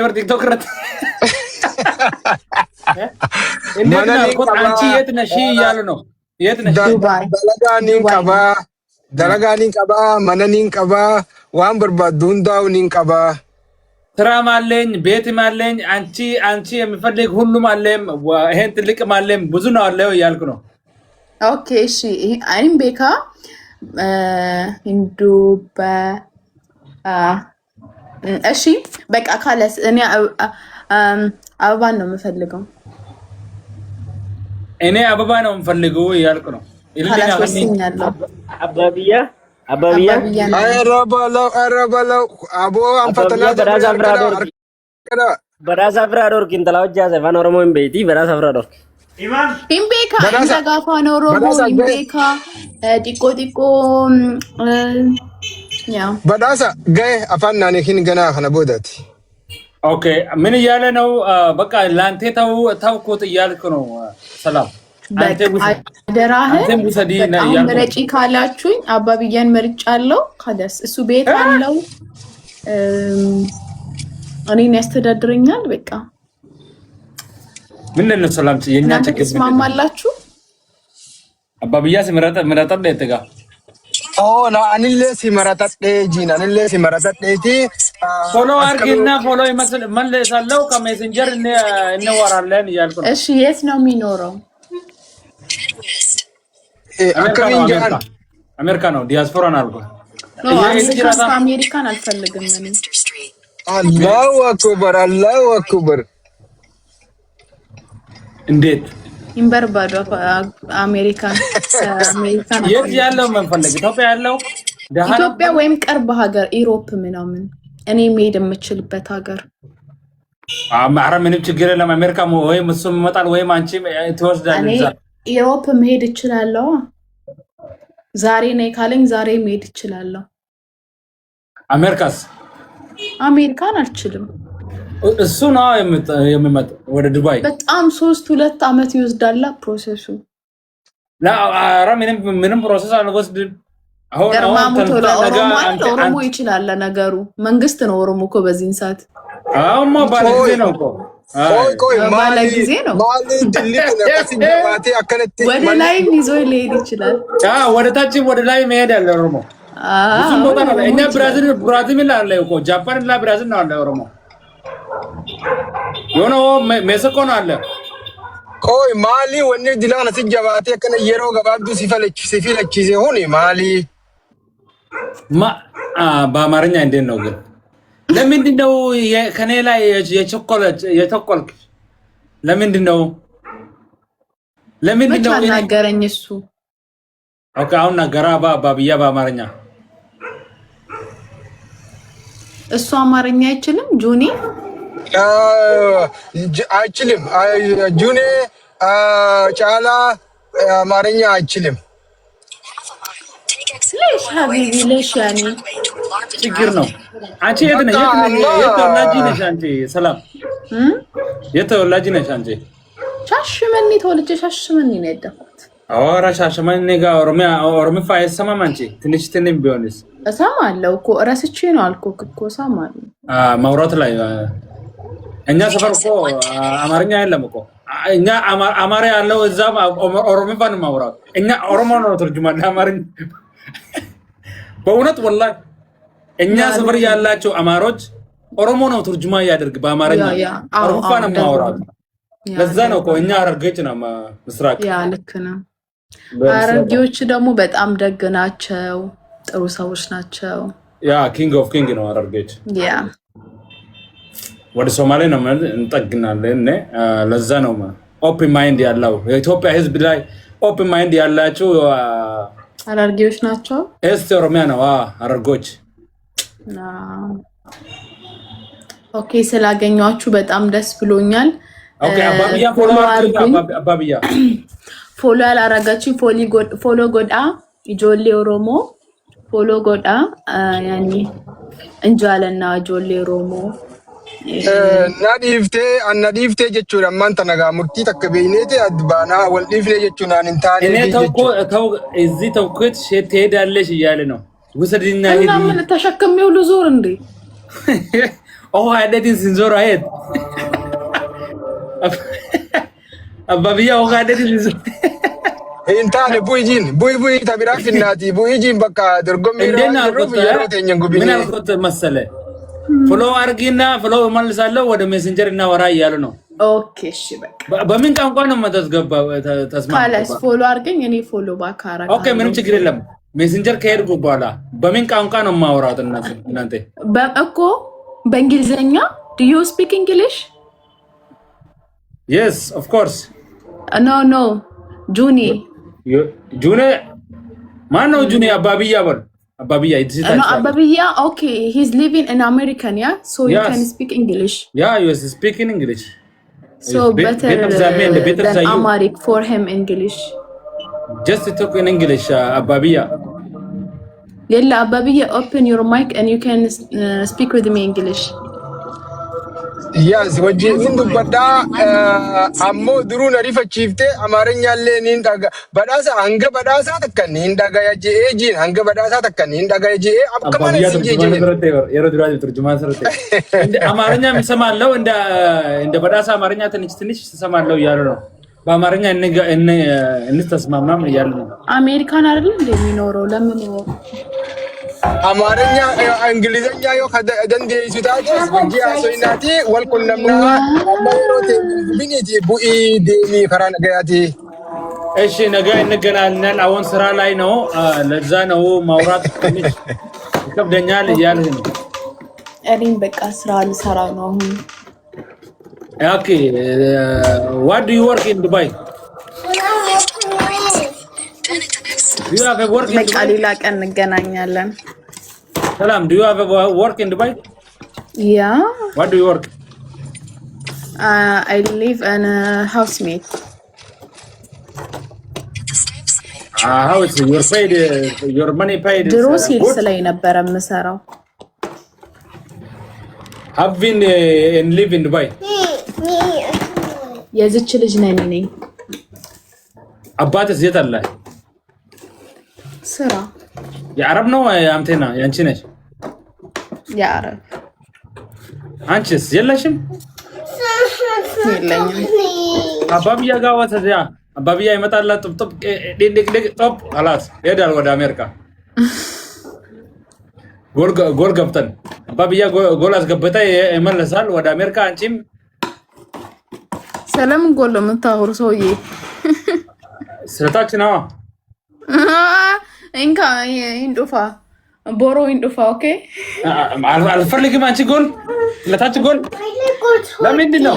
በር ቲክቶክ ረት እንዴት ነው አንቺ የት ነሽ እያሉ ነው የት ነሽ dalagaaniin qabaa mananiin qabaa waan barbaaddu hundaa'uuniin qabaa ስራም አለኝ ቤትም አለኝ አንቺ የሚፈልግ ሁሉም አለም ይሄን ትልቅም አለም ብዙ ነው አለው እያልኩ ነው ኦኬ እሺ አይም ቤካ እንዱባ እሺ በቃ ካለስ እኔ አበባ ነው የምፈልገው እኔ አበባ ነው የምፈልገው እያልኩ ነው አባቢያ አረባለው አቦ አንፈተና በራሳ ፍራዶር ኪንተላ ወጃዘ ፋን ኦሮሞ ኢምቤቲ በራሳ ፍራዶር ኢምቤካ እንደጋፋ ነው ኦሮሞ ኢምቤካ ዲቆ ያው በዳሳ ገይ አፋናኔ ሂን ገና ከነ ቦዳቲ ኦኬ ምን እያለ ነው በቃ ላንቴ ታውኩት እያልኩ ነው ሰላም አደራህን መረጪ ካላችሁኝ አባብያን መርጫለሁ ካለስ እሱ ቤት አለው እኔን ያስተዳድረኛል በቃ ምን ነው ሰላም የኛ ችግር ተስማማላችሁ አባብያ ሲመረጠ ለተጋ ላ አንለ ሲመረጠ ፎሎ አርግና ፎሎ ይመስል መለሳለው ከሜሴንጀር እንወራለን እያልኩ ነው እሺ የት ነው የሚኖረው አሜሪካ ነው ዲያስፖራ ነው አልኩ አሜሪካን አልፈልግም እኔ አላሁ አክበር እንዴት ኢምበርባዶ አሜሪካን የት ያለው መንፈልግ ኢትዮጵያ ወይም ቅርብ ሀገር ኢሮፕ ምናምን እኔ መሄድ የምችልበት ሀገር አማራ ምንም ችግር የለም አሜሪካ ወይም እሱ መጣል ወይም አንቺ ትወስዳለሽ ኢሮፕ መሄድ እችላለሁ ዛሬ ነይ ካለኝ ዛሬ መሄድ እችላለሁ አሜሪካን አልችልም እሱ ነው የሚመጣ ወደ ዱባይ በጣም 2 አመት ይወስዳል ፕሮሰሱ ላ ምንም ፕሮሰስ አልወስድም አሁን ኦሮሞ ይችላል ነገሩ መንግስት ነው ኦሮሞ እኮ በዚህን ሰዓት አሁንማ ባለጊዜ ነው እኮ ቆይ ባለጊዜ ነው ማሊ ድልት ለከሲባቴ አከለቴ ወደ ላይ ይዞ ሊሄድ ይችላል ወደ ታች ወደ ላይ መሄድ ያለ ኦሮሞ ብዙ ቦታ ነው እኛ ብራዚል አለ እኮ ጃፓን እና ብራዚል ነው አለ ኦሮሞ ዮኖ ሜክሲኮ ነው አለ ቆይ ማሊ ወኔ ዲላና ሲጀባቴ ከነ የሮ ገባዱ ሲፈለች ሲሆን ማሊ በአማርኛ እንዴት ነው ግን ለምንድነው ከኔ ላይ የቸኮልክ ለምንድነው ነገረኝ እሱ ኦኬ አሁን ነገራ ባብያ በአማርኛ እሱ አማርኛ አይችልም ጁኒ አይችልም ጁኒ ጫላ አማርኛ አይችልም ليش حبيبي ليش يعني ችግር ነው አንቺ የት ተወላጅ ነሽ አንቺ ሰላም የተወላጅ ነሽ አንቺ ሻሽመኔ ተወልጄ ሻሽመኔ ነው ያደኩት አወራ ሻሽመኔ ጋር ኦሮሚያ አይሰማም አንቺ ትንሽ ቢሆንስ እሰማለሁ እኮ እረስቼ ነው አልኩህ እኮ እሰማለሁ ማውራት ላይ እኛ ሰፈር እኮ አማርኛ የለም እኮ እኛ አማራ ያለው እዛ ኦሮሚያ ነው ማውራት እኛ ኦሮሞ ነው ተርጅማን አማርኛ በእውነት ወላሂ እኛ ሰፈር ያላቸው አማሮች ኦሮሞ ነው ተርጅማ ያደርግ በአማርኛ ኦሮሞ ነው ማውራት ለዛ ነው እኮ እኛ አረርጌች ነው ምስራቅ ያ ልክ ነው አረርጌዎች ደግሞ በጣም ደግ ናቸው ጥሩ ሰዎች ናቸው ያ ኪንግ ኦፍ ኪንግ ነው አረርጌች ያ ወደ ሶማሌ ነው እንጠግናለን ለዛ ነው ኦፕን ማይንድ ያለው የኢትዮጵያ ህዝብ ላይ ኦፕን ማይንድ ያላችሁ አረርጌዎች ናቸው ኦሮሚያ ነው አረርጎች ኦኬ ስላገኛችሁ በጣም ደስ ብሎኛል ኦኬ አባብያ ፎሎ ያላረጋችሁ ፎሎ ጎዳ ኢጆሌ ኦሮሞ ፎሎ ጎዳ ያኒ እንጃለና ኢጆሌ ኦሮሞ nadhiifte jechuudha ammaan tana gaa murtii takka beeyneete adbaanaa wal dhiifne jechuun aan hin taane እኔ እዚህ ተውኩት ትሄዳለሽ እያለ ነው ውሰድና እና ምን ተሸክሜው ልዞር እንዴ Ogadetin sinzor ayet. Ababiya ogadetin sinzor. Intane buy tabira finnati buijin bakka dorgommi እንደና ሩፍ yeroo teenyan gubine ምን አልኩት መሰለ ፍሎ አርጊና ፍሎ መልሳለሁ ወደ ሜሴንጀር እና ወራ እያሉ ነው። ኦኬ እሺ በቃ በምን ቋንቋ ነው የምታስገባ? ተስማማ ካለስ ፎሎ አርገኝ እኔ ፎሎ ባክ አረጋ። ኦኬ ምንም ችግር የለም። ሜሴንጀር ከሄድኩ በኋላ በምን ቋንቋ ነው የማወራው? እናንተ እኮ በእንግሊዘኛ do you speak English? Yes, of course. No Juni ማን ነው ጁኒ? አባብያ በል አባብያ no አባብያ okay he's living in American yeah so you can speak English you speak in English so better than Amharic for him English just talk in English አባብያ yalla አባብያ open your mic and you can speak with me English Yes, wajjin dubbadda ammo duruu na rifachiifte amaaranyaallee niin dhaga badhaasa hanga badhaasaa takka niin dhagaya je'ee jiin hanga badhaasaa takka niin dhagaya je'ee akkama na isin je'ee yeroo duraa turjumaan sirte አማርኛ የምሰማለው እንደ badhaasa አማርኛ ትንሽ ትሰማለው እያሉ ነው። በአማርኛ እንተስማማም እያሉ ነው። አሜሪካን አይደል እንደሚኖረው ለምን አማርኛ እንግሊዘኛ yoo dandeessu taate wajji haasofnaati wal qunnamnaa ammayrooti biniti bu'ii deemii karaa nagayaati እሺ ነገ እንገናኛለን። አሁን ስራ ላይ ነው። ለዛ ነው ማውራት ትንሽ ይከብደኛል እያልህ ነው። እኔም በቃ ስራ ልሰራ ነው አሁን። ኦኬ what do you work in Dubai? Do you have a work in Dubai? ሌላ ቀን እንገናኛለን። Salam, do you have a work in Dubai? Yeah. What do you work? I live in a housemate. How is your paid? Your money paid? ድሮ ሴልስ ላይ ነበር የምሰራው። Have been and live in Dubai? የዚች ልጅ ነኝ እኔ። አባትስ የት አለ? ስራ የአረብ ነው አንተና ያንቺ ነሽ? የአረብ። አንቺስ የለሽም? የለኝም። አባብያ ጋር ወተያ አባብያ ይመጣላ ጥብጥብ ዲንዲቅ ጦፕ خلاص ሄዳል ወደ አሜሪካ። ጎል ገብተን አባብያ ጎል አስገብታ ይመለሳል ወደ አሜሪካ። አንቺም ሰላም ጎል የምታወሩ ሰውዬ ስለታችን ነው እንካ ኢንዱፋ ቦሮ ኢንዱፋ ኦኬ አልፈልግም። አንቺ ጎል ለታች ጎል ለምንድን ነው?